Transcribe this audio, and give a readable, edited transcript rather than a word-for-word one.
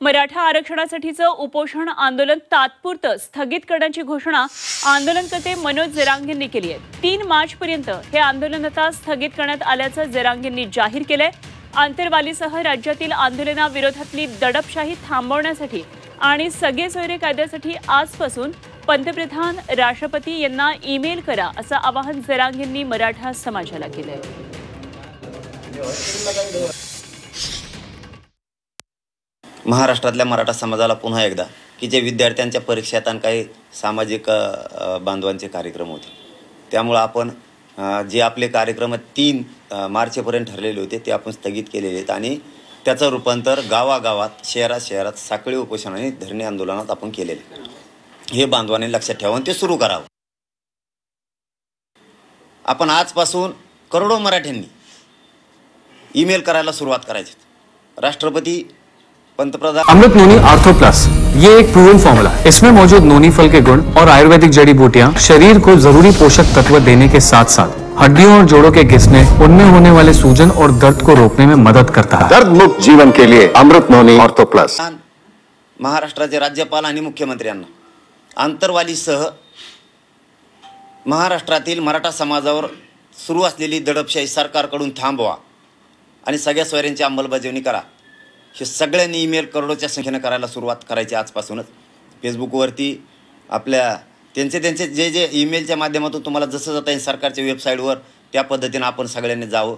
मराठा आरक्षणासाठीचं उपोषण आंदोलन तात्पुरतं स्थगित करण्याची घोषणा आंदोलनकर्ते मनोज जरांगेंनी केली आहे। 3 मार्चपर्यंत हे आंदोलन आता स्थगित करण्यात आल्याचं जरांगेंनी जाहीर केलंय। आंतरवालीसह राज्यातील आंदोलनाविरोधातली दडपशाही थांबवण्यासाठी आणि सगळे सोयरे कायद्यासाठी आजपासून पंतप्रधान राष्ट्रपती यांना ईमेल करा असं आवाहन जरांगेंनी मराठा समाजाला केलंय। महाराष्ट्रातल्या मराठा समाजाला पुन्हा एकदा की जे विद्यार्थ्यांच्या परीक्षेत आणि काही सामाजिक बांधवांचे कार्यक्रम होते, त्यामुळे आपण जे आपले कार्यक्रम 3 मार्चपर्यंत ठरलेले होते ते आपण स्थगित केलेले आहेत आणि त्याचं रूपांतर गावागावात शहरात साखळी उपोषण आणि धरणे आंदोलनात आपण केलेले। हे बांधवांनी लक्षात ठेवून ते सुरू करावं। आपण आजपासून करोडो मराठ्यांनी ईमेल करायला सुरुवात करायची। राष्ट्रपती पंतप्रधान अमृत नोनी आर्थो प्लस ये एक प्रूवन फॉर्मूला है। इसमें मौजूद नोनी फल के गुण और आयुर्वेदिक जड़ी बूटियां शरीर को जरूरी पोषक तत्व देने के साथ साथ हड्डियों और जोड़ों के घिसने, उनमें होने वाले सूजन और दर्द को रोकने में मदद करता है। दर्द मुक्त जीवन के लिए अमृत नोनी आर्थो प्लस। महाराष्ट्राचे राज्यपाल आणि मुख्यमंत्र्यांना आंतरवालीसह महाराष्ट्रातील मराठा समाजावर सुरू असलेली दडपशाही सरकारकडून थांबवा आणि सगळ्या सोयऱ्यांची अंमलबजावणी करा। हे सगळ्यांनी ईमेल करोडोच्या संख्येने करायला सुरुवात करायची आजपासूनच। फेसबुकवरती आपल्या त्यांचे जे ईमेलच्या माध्यमातून तुम्हाला जसं जाता येईल सरकारच्या वेबसाईटवर त्या पद्धतीने आपण सगळ्यांनी जावं।